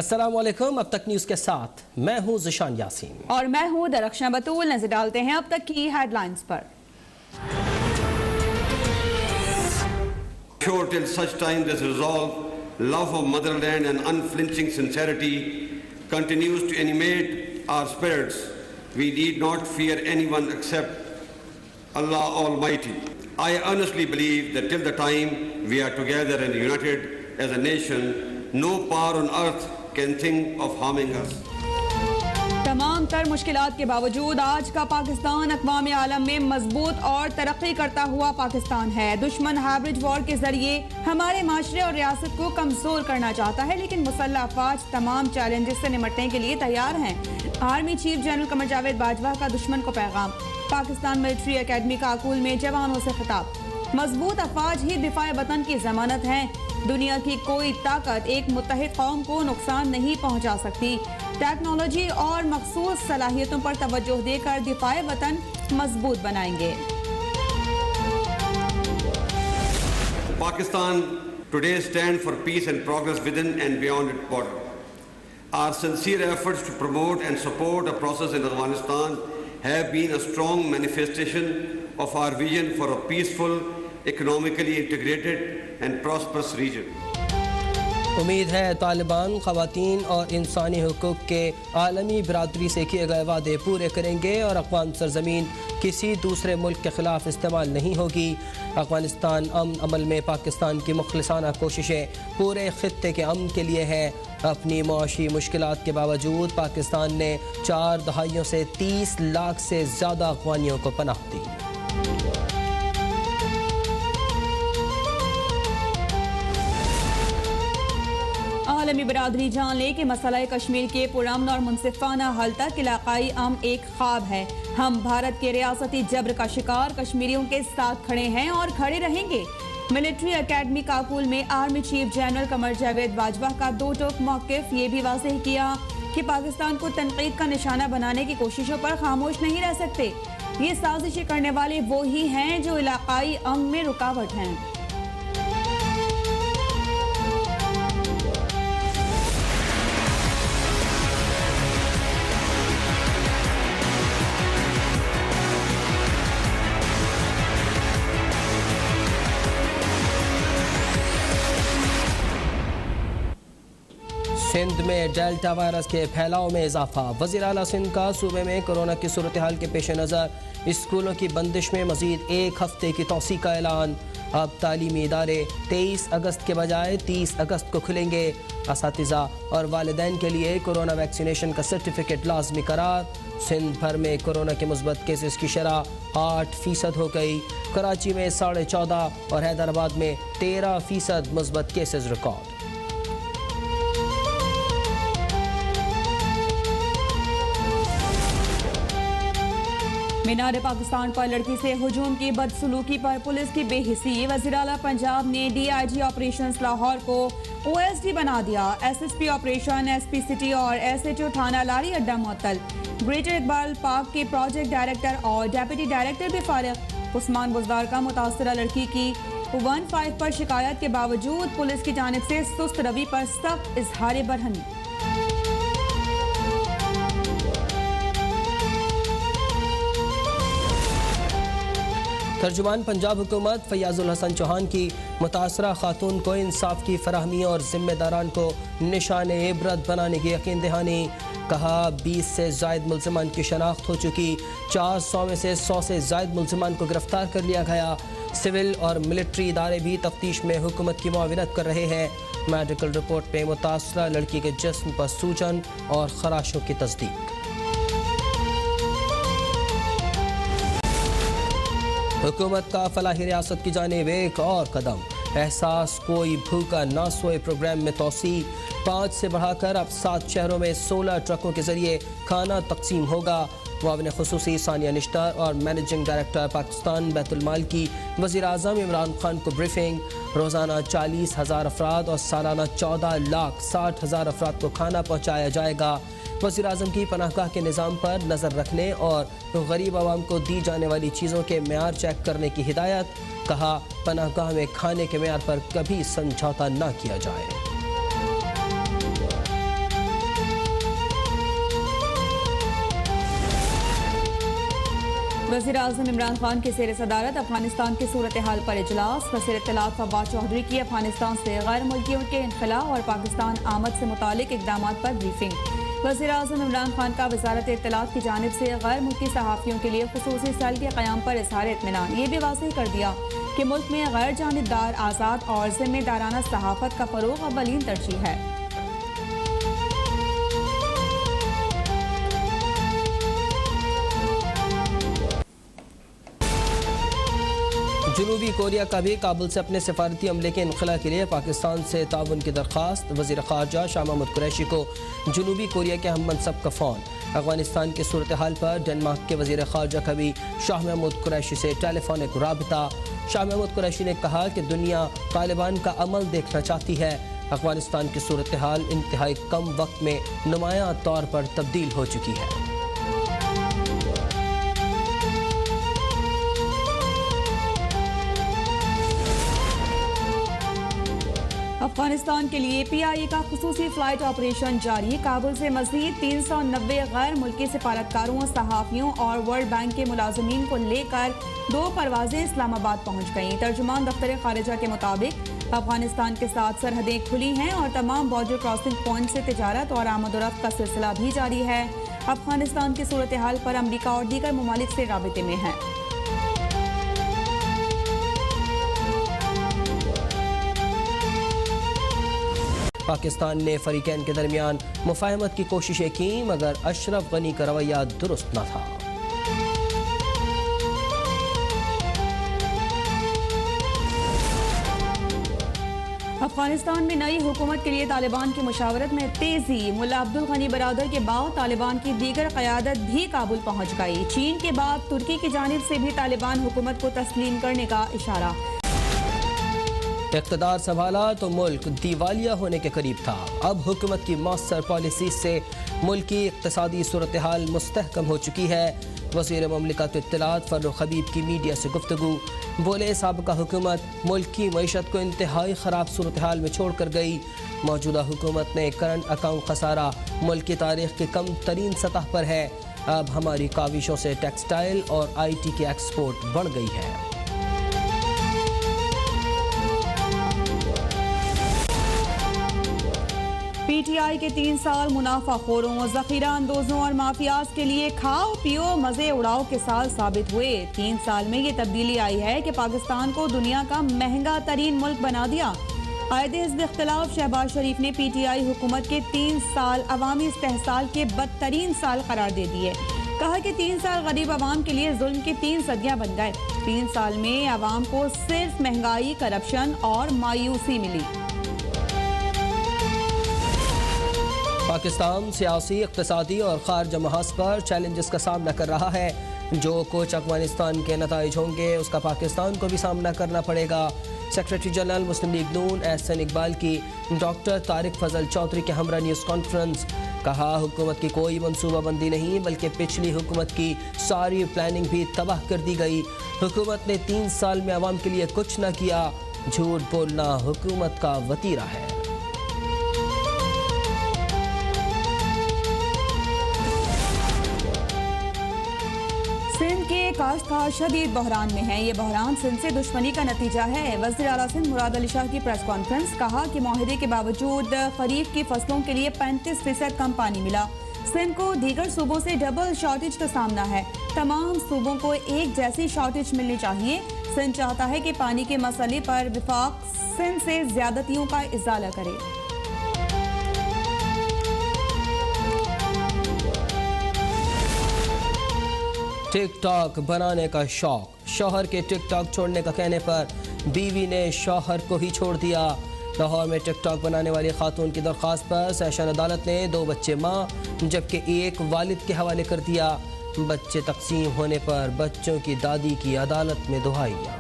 अस्सलाम वालेकुम। अब तक न्यूज के साथ मैं हूं ज़िशान यासीन और मैं हूं दरख्शा बतूल। नजर डालते हैं अब तक की हेडलाइंस पर। Sure, till such time this resolve, love of motherland and unflinching sincerity continues to animate our spirits, we need not fear anyone except Allah Almighty. I earnestly believe that till the time we are together and united as a nation, no power on earth can think of harming us. तमाम तर मुश्किलात के बावजूद आज का पाकिस्तान अक़वाम आलम में मजबूत और तरक्की करता हुआ पाकिस्तान है। दुश्मन हाइब्रिड वॉर के जरिए हमारे माशरे और रियासत को कमजोर करना चाहता है, लेकिन मुसल्लह अफवाज तमाम चैलेंजेस से निपटने के लिए तैयार हैं। Army chief general Qamar Javed Bajwa का दुश्मन को पैगाम। पाकिस्तान मिलिट्री अकेडमी काकुल में जवानों से खिताब। मजबूत अफवाज ही दिफाए वतन की जमानत हैं। दुनिया की कोई ताकत एक मुत्तहिद कौम को नुकसान नहीं पहुंचा सकती। टेक्नोलॉजी और मखसूस सलाहियतों पर तवज्जो देकर दिफाए वतन मजबूत बनाएंगे। Pakistan today stands for peace and progress within and beyond its border. Our sincere efforts to promote and support a process in Afghanistan have been a strong manifestation of our vision for a peaceful, economically integrated and prosperous region. उम्मीद है तालिबान ख़वातीन और इंसानी हुकूक के आलमी बरादरी से किए गए वादे पूरे करेंगे और अक़वाम सरज़मीन किसी दूसरे मुल्क के ख़िलाफ़ इस्तेमाल नहीं होगी। अफ़गानिस्तान अमन अमल में पाकिस्तान की मुखलिसाना कोशिशें पूरे ख़ित्ते के अमन के लिए है। अपनी मुआशी मुश्किलात के बावजूद पाकिस्तान ने 4 दहाइयों से 30 लाख से ज़्यादा अफ़गानियों को पनाह दी। आलमी बरादरी जान ले कि मसला कश्मीर के पुरअमन और मुनसिफाना हल तक इलाकाई अमन एक ख्वाब है। हम भारत के रियासती जबर का शिकार कश्मीरियों के साथ खड़े हैं और खड़े रहेंगे। मिलिट्री अकेडमी काकुल में army chief general Qamar Javed Bajwa का दो टोक मौक़िफ़ ये भी वाज़ेह किया कि पाकिस्तान को तनकीद का निशाना बनाने की कोशिशों पर खामोश नहीं रह सकते। ये साजिशें करने वाले वो ही हैं जो इलाकाई अमन में रुकावट हैं। सिंध में डेल्टा वायरस के फैलाव में इजाफा। वज़ीर आला सिंध का सूबे में कोरोना की सूरत हाल के पेश नज़र स्कूलों की बंदिश में मज़ीद 1 हफ्ते की तौसी का ऐलान। अब तालीमी इदारे 23 अगस्त के बजाय 30 अगस्त को खुलेंगे। असातिज़ा और वालिदैन के लिए कोरोना वैक्सीनेशन का सर्टिफिकेट लाजमी करार। सिंध भर में कोरोना के मुस्बत केसेस की शरह 8% हो गई। कराची में 14.5 और हैदराबाद में 13% मुस्बत केसेस रिकॉर्ड। मीनार पाकिस्तान पर लड़की से हुजूम की बदसलूकी पर पुलिस की बेहिसी। वज़ीर आला पंजाब ने DIG ऑपरेशंस लाहौर को OSD बना दिया। SSP ऑपरेशन, SP सिटी और SHO थाना लारी अड्डा मुअत्तल। ग्रेटर इकबाल पार्क के प्रोजेक्ट डायरेक्टर और डेप्यूटी डायरेक्टर भी फारिग। उस्मान बुज़दार का मुतासरा लड़की की 15 पर शिकायत के बावजूद पुलिस की जानिब से सुस्त रवि पर सख्त इजहार बरहमी। तर्जुमान पंजाब हुकूमत फैयाजुल हसन चौहान की मुतासरा खातून को इंसाफ की फराहमी और जिम्मेदारान को निशान इबरत बनाने की यकीन दहानी। कहा 20 से जायद मुल्ज़िमान की शनाख्त हो चुकी। 400 में से 100 से जायद मुल्ज़िमान को गिरफ्तार कर लिया गया। सिविल और मिलिट्री इदारे भी तफ्तीश में हुकूमत की मुआविनत कर रहे हैं। मेडिकल रिपोर्ट में मुतासरा लड़की के जिस्म पर सूजन और खराशों की तस्दीक। हुकूमत का फलाही रियासत की जानिब एक और कदम। एहसास कोई भूखा ना सोए प्रोग्राम में तोसी। 5 से बढ़ाकर अब 7 शहरों में 16 ट्रकों के जरिए खाना तकसीम होगा। मुआविन खुसूसी सानिया निश्तर और मैनेजिंग डायरेक्टर पाकिस्तान बैतुल माल की वज़ीर आज़म इमरान खान को ब्रीफिंग। रोज़ाना 40,000 अफराद और सालाना 14,60,000 अफराद को खाना पहुँचाया जाएगा। वज़ीर आज़म की पनाहगाह के निज़ाम पर नज़र रखने और गरीब आवाम को दी जाने वाली चीज़ों के मेयार चेक करने की हिदायत। कहा पनाहगाह में खाने के मेयार पर कभी समझौता न किया जाए। वज़ीर-ए-आज़म इमरान खान की ज़ेर सदारत अफगानिस्तान की सूरत हाल पर इजलास। वज़ीर इत्तलात फवाद चौधरी की अफगानिस्तान से गैर मुल्कियों के इनखला और पाकिस्तान आमद से मुतालिक इक़दाम पर ब्रीफिंग। वज़ीर-ए-आज़म इमरान खान का वज़ारत इत्तलात की जानिब से गैर मुल्की सहाफ़ियों के लिए ख़ुसूसी सेल के क़याम पर इज़हार इत्मीनान। ये भी वाज़ेह कर दिया कि मुल्क में गैर जानिबदार, आज़ाद और ज़िम्मेदाराना सहाफ़त का फ़रोग़ अव्वलीन तरजीह है। जनूबी कोरिया का भी काबुल से अपने सफारती अमले के इनखला के लिए पाकिस्तान से ताउन की दरख्वास्त। वज़ीर ख़ारजा शाह महमूद कुरैशी को जनूबी कोरिया के हम मनसब का फ़ोन। अफगानिस्तान की सूरत हाल पर डेनमार्क के वज़ीर ख़ारजा का भी शाह महमूद कुरैशी से टेलीफोनिक राबता। शाह महमूद कुरैशी ने कहा कि दुनिया तालिबान का अमल देखना चाहती है। अफगानिस्तान की सूरत हाल इंतहाई कम वक्त में नुमायां तौर पर तब्दील हो चुकी है। अफगानिस्तान के लिए PIA का खुसूसी फ्लाइट ऑपरेशन जारी। काबुल से मज़ीद 390 गैर मुल्की सिफारतकारों, सहाफ़ियों और वर्ल्ड बैंक के मुलाजमीन को लेकर 2 परवाजें इस्लामाबाद पहुँच गईं। तर्जुमान दफ्तर खारिजा के मुताबिक अफगानिस्तान के साथ सरहदें खुली हैं और तमाम बॉर्डर क्रॉसिंग पॉइंट से तिजारत और आमद-ओ-रफ्त का सिलसिला भी जारी है। अफगानिस्तान की सूरत हाल पर अमरीका और दीगर ममालिक से राबिते में है। पाकिस्तान ने फरीकैन के दरमियान मुफाहमत की कोशिशें की मगर अशरफ गनी का रवैया दुरुस्त न था। अफगानिस्तान में नई हुकूमत के लिए तालिबान की मुशावरत में तेजी। मुल्ला अब्दुल गनी बरादर के बाद तालिबान की दीगर क़यादत भी काबुल पहुँच गई। चीन के बाद तुर्की की जानिब से भी तालिबान हुकूमत को तस्लीम करने का इशारा। इक़्तिदार संभाला तो मुल्क दिवालिया होने के करीब था। अब हुकूमत की मौसर पॉलिसी से मुल्क की इक़्तिसादी सूरत हाल मुस्तहकम हो चुकी है। वज़ीर ममलिकत इत्तलात फ़र्रुख हबीब की मीडिया से गुफ्तगू। बोले साबिक़ा हुकूमत मुल्क की मईशत को इंतहाई ख़राब सूरत हाल में छोड़ कर गई। मौजूदा हुकूमत ने करंट अकाउंट खसारा मुल्क की तारीख़ की कम तरीन सतह पर है। अब हमारी काविशों से टेक्सटाइल और IT की एक्सपोर्ट बढ़ गई है। PTI के 3 साल मुनाफाखोरों, ज़ख़ीरा अंदोज़ों और माफियाज के लिए खाओ पियो मज़े उड़ाओ के साल साबित हुए। 3 साल में ये तब्दीली आई है कि पाकिस्तान को दुनिया का महंगा तरीन मुल्क बना दिया। कायदे हिज़्ब इख्तिलाफ शहबाज शरीफ ने PTI हुकूमत के 3 साल अवामी इस्तेहसाल के बदतरीन साल करार दे दिए। कहा कि 3 साल गरीब आवाम के लिए जुल्म की 3 सदियाँ बन गए। 3 साल में आवाम को सिर्फ महंगाई, करप्शन और मायूसी मिली। पाकिस्तान सियासी, इक़्तिसादी और खारजा महाज पर चैलेंजेस का सामना कर रहा है। जो कुछ अफगानिस्तान के नताइज होंगे उसका पाकिस्तान को भी सामना करना पड़ेगा। सेक्रेटरी जनरल मुस्लिम लीग नून एहसन इकबाल की डॉक्टर तारिक फजल चौधरी के हमरा न्यूज़ कॉन्फ्रेंस। कहा हुकूमत की कोई मनसूबाबंदी नहीं बल्कि पिछली हुकूमत की सारी प्लानिंग भी तबाह कर दी गई। हुकूमत ने 3 साल में आवाम के लिए कुछ न किया। झूठ बोलना हुकूमत का वतीरा है। सिंध के काश्तकार शदीद बहरान में है। ये बहरान सिंध से दुश्मनी का नतीजा है। वज़ीर आला सिंध मुराद अली शाह की प्रेस कॉन्फ्रेंस। कहा कि मुआहदे के बावजूद खरीफ की फसलों के लिए 35% कम पानी मिला। सिंध को दीगर सूबों से डबल शॉर्टेज का सामना है। तमाम सूबों को एक जैसी शॉर्टेज मिलनी चाहिए। सिंध चाहता है कि पानी के मसले पर विफाक सिंध से ज्यादतियों का इजाला करे। टिकटॉक बनाने का शौक। शौहर के टिकटॉक छोड़ने का कहने पर बीवी ने शौहर को ही छोड़ दिया। लाहौर में टिकटॉक बनाने वाली खातून की दरख्वास्त पर सेशन अदालत ने 2 बच्चे माँ जबकि 1 वालिद के हवाले कर दिया। बच्चे तकसीम होने पर बच्चों की दादी की अदालत में दुहाइयाँ।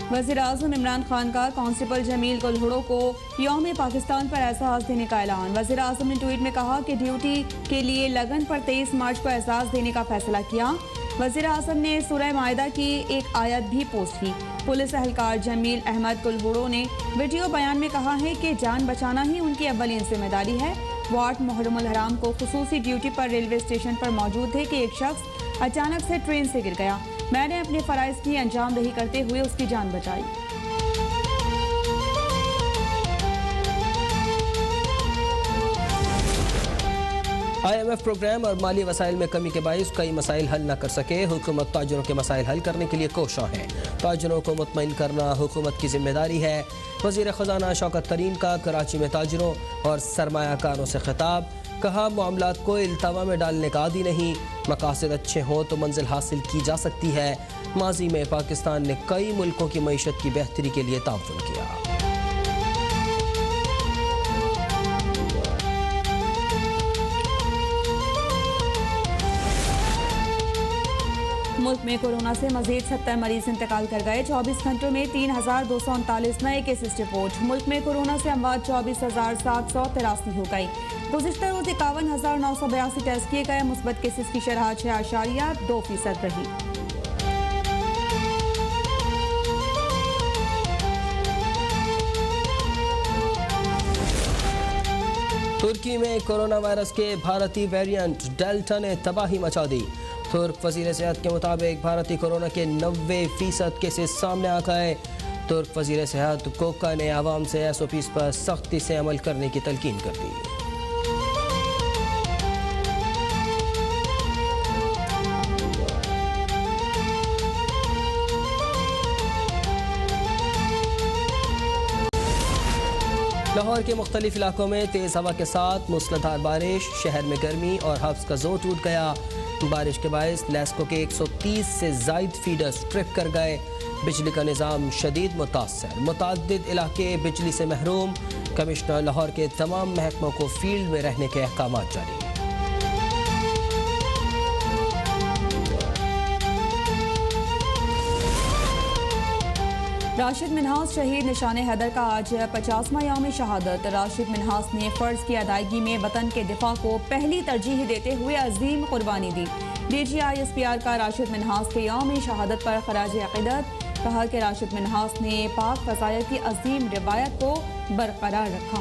वज़ीर-ए-आज़म इमरान खान का कांस्टेबल जमील गुलहड़ों को यौम पाकिस्तान पर एहसास देने का ऐलान। वज़ीर-ए-आज़म ने ट्वीट में कहा कि ड्यूटी के लिए लगन पर 23 मार्च को एहसास देने का फैसला किया। वज़ीर आज़म ने सूरह माइदा की एक आयत भी पोस्ट की। पुलिस एहलकार जमील अहमद कुलहुड़ो ने वीडियो बयान में कहा है कि जान बचाना ही उनकी अव्वलीन जिम्मेदारी है। वो 8 मुहर्रमुल हराम को खुसूसी ड्यूटी पर रेलवे स्टेशन पर मौजूद थे कि एक शख्स अचानक से ट्रेन से गिर गया। मैंने अपने फ़राइज़ की अंजामदही करते हुए उसकी जान बचाई। IMF प्रोग्राम और माली वसाइल में कमी के बाइस कई मसाइल हल न कर सके। हुकूमत ताजरों के मसाइल हल करने के लिए कोशां है। ताजरों को मुतमईन करना हुकूमत की जिम्मेदारी है। वज़ीर ख़जाना शौकत तरीन का कराची में ताजरों और सरमायाकारों से खिताब। कहा, मामलात को इल्तवा में डालने का आदी नहीं, मकासद अच्छे हों तो मंजिल हासिल की जा सकती है। माजी में पाकिस्तान ने कई मुल्कों की मईशत की बेहतरी के लिए ताउन किया। मुल्क में कोरोना से मजीद 70 मरीज इंतकाल कर गए। 24 घंटों में 3239 नए केसेस रिपोर्ट। मुल्क में कोरोना से अमवात 24,783 हो गई। गुज़िश्ता रोज 51,982 टेस्ट किए गए। मुस्बत केसेस की शरह 6.2% रही। तुर्की में कोरोना वायरस के भारतीय वेरिएंट डेल्टा ने तबाही मचा दी। तुर्क वज़ीर सेहत के मुताबिक भारतीय कोरोना के 90% केसेस सामने आ गए। तुर्क वज़ीर सेहत कोका ने आवाम से SOPs पर सख्ती से अमल करने की तलकीन कर दी। लाहौर के मुख्तलिफ इलाकों में तेज़ हवा के साथ मूसलाधार बारिश। शहर में गर्मी और हफ्स का जोर टूट गया। बारिश के बायस लेस्को के 130 से जायद फीडर्स ट्रिप कर गए। बिजली का निज़ाम शदीद मुतासर। मुतअद्दिद इलाके बिजली से महरूम। कमिश्नर लाहौर के तमाम महकमों को फील्ड में रहने के अहकाम जारी। राशिद मिन्हास शहीद निशान हैदर का आज 50वां यौम शहादत। राशिद मिन्हास ने फ़र्ज की अदायगी में वतन के दिफा को पहली तरजीह देते हुए अजीम कुर्बानी दी। DGI-SPR का राशिद मिन्हास के यौम शहादत पर खराज अक़ीदत। कहा कि राशिद मिन्हास ने पाक फ़ज़ाइल की अजीम रिवायत को बरकरार रखा।